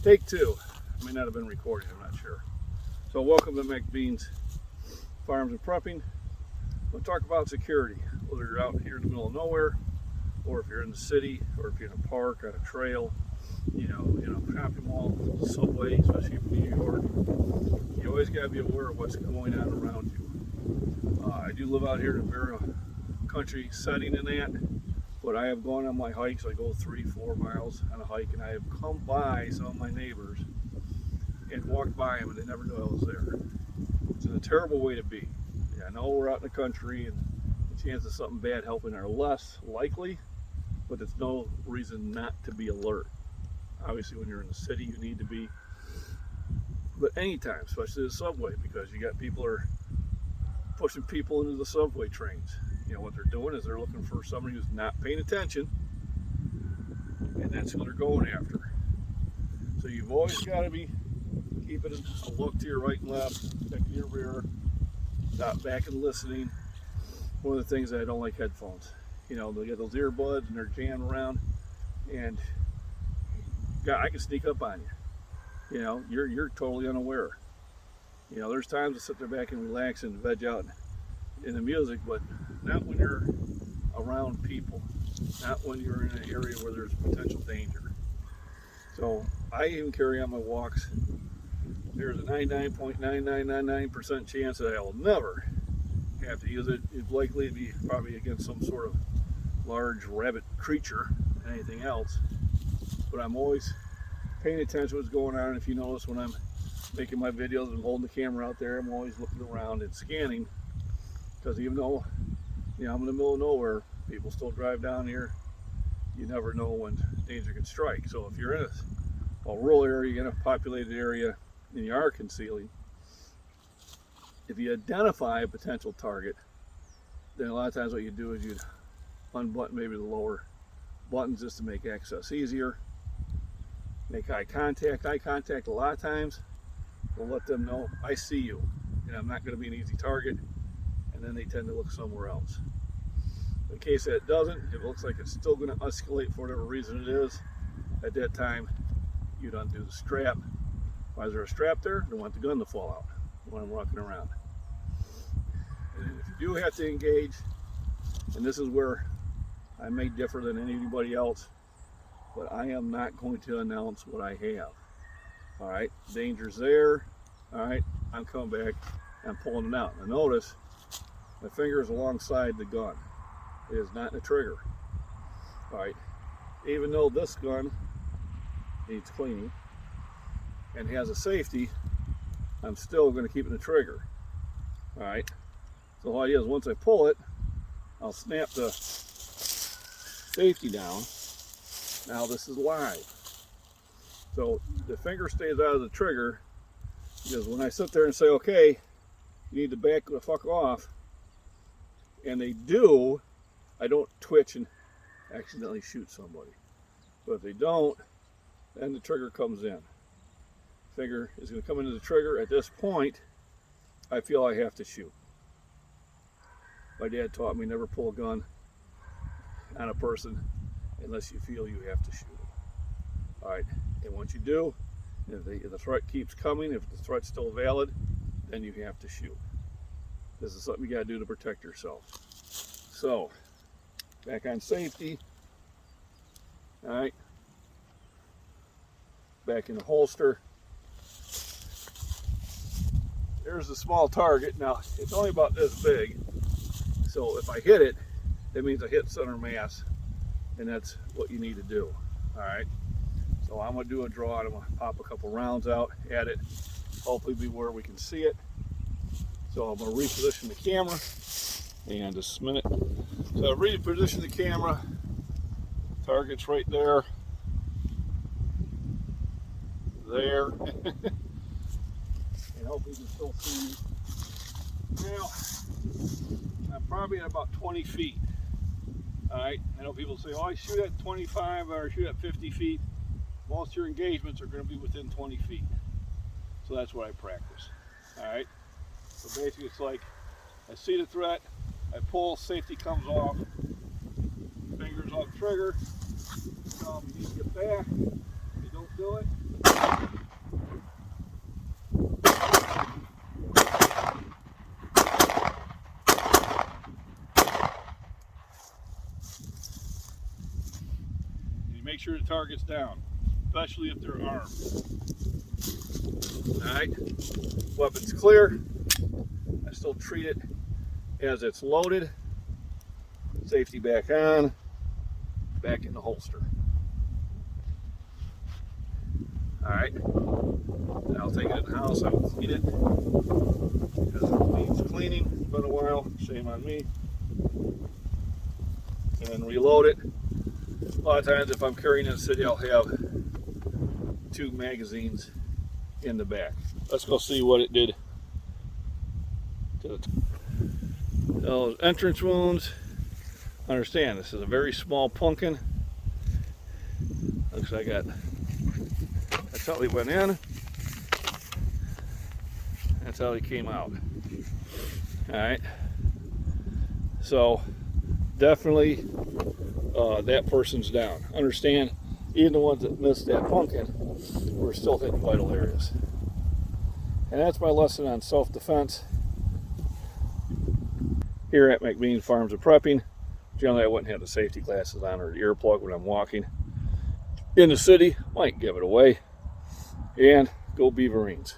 Take two. I may not have been recording, I'm not sure. So welcome to McBean's Farms and Prepping. We'll talk about security, whether you're out here in the middle of nowhere, or if you're in the city, or if you're in a park, on a trail, you know, in a shopping mall, subway, especially in New York. You always got to be aware of what's going on around you. I do live out here in a very country setting in that, but I have gone on my hikes. I go 3-4 miles on a hike, and I have come by some of my neighbors and walked by them, and they never knew I was there. It's a terrible way to be. Yeah, I know we're out in the country, and the chances of something bad happening are less likely, but it's no reason not to be alert. Obviously, when you're in the city, you need to be, but anytime, especially the subway, because you got people are pushing people into the subway trains. You know, what they're doing is they're looking for somebody who's not paying attention, and that's who they're going after. So you've always got to be keeping a look to your right and left, checking your rear, stop back and listening. One of the things that I don't like headphones. You know, they get those earbuds and they're jammed around, and God, I can sneak up on you. You know, you're totally unaware. You know, there's times to sit there back and relax and veg out in the music, but not when you're around people, not when you're in an area where there's potential danger. So I even carry on my walks. There's a 99.9999% chance that I will never have to use it. It's likely to be probably against some sort of large rabbit creature than anything else. But I'm always paying attention to what's going on. If you notice, when I'm making my videos and holding the camera out there, I'm always looking around and scanning, because even though, you know, I'm in the middle of nowhere, people still drive down here. You never know when danger can strike. So if you're in a rural area, in a populated area, and you are concealing, if you identify a potential target, then a lot of times what you do is you'd unbutton maybe the lower buttons just to make access easier. Make eye contact. Eye contact a lot of times will let them know I see you and I'm not going to be an easy target, and then they tend to look somewhere else. In case that doesn't, if it looks like it's still going to escalate for whatever reason it is, at that time you'd undo the strap. Why is there a strap there? Don't want the gun to fall out when I'm walking around. And if you do have to engage, and this is where I may differ than anybody else, but I am not going to announce what I have. All right, danger's there. All right, I'm coming back, I'm pulling it out. Now notice, my finger is alongside the gun. It is not in the trigger. All right, even though this gun needs cleaning and has a safety, I'm still going to keep it in the trigger. All right, so all I do is once I pull it, I'll snap the safety down. Now this is live. So the finger stays out of the trigger, because when I sit there and say, okay, you need to back the fuck off, and they do, I don't twitch and accidentally shoot somebody. But if they don't, then the trigger comes in. Finger is going to come into the trigger. At this point, I feel I have to shoot. My dad taught me never pull a gun on a person unless you feel you have to shoot it. All right, and once you do, if the threat keeps coming, if the threat's still valid, then you have to shoot. This is something you got to do to protect yourself. So, back on safety. All right, back in the holster. There's a small target. Now, it's only about this big, so if I hit it, that means I hit center mass, and that's what you need to do. All right, so I'm going to do a draw, and I'm going to pop a couple rounds out at it, hopefully be where we can see it. So I'm going to reposition the camera. Hang on just a minute. So I reposition the camera. Target's right there. There. And hopefully you can still see me. Now, I'm probably at about 20 feet. Alright, I know people say, oh, I shoot at 25 or shoot at 50 feet. Most of your engagements are going to be within 20 feet. So that's what I practice. Alright, so basically it's like, I see the threat, I pull, safety comes off, fingers off trigger, you need to get back. If you don't do it, make sure the target's down, especially if they're armed. Alright, weapon's clear. I still treat it as it's loaded. Safety back on, back in the holster. Alright, I'll take it in the house, I will clean it, because it needs cleaning. It's been a while, shame on me. And reload it. A lot of times if I'm carrying in the city, I'll have 2 magazines in the back. Let's go see what it did to the those entrance wounds. Understand, this is a very small pumpkin. Looks like that's how he went in. That's how he came out. Alright. So definitely that person's down. Understand, even the ones that missed that pumpkin were still hitting vital areas. And that's my lesson on self-defense here at McBean Farms and Prepping. Generally, I wouldn't have the safety glasses on or the earplug when I'm walking in the city. Might give it away. And go Beaverines.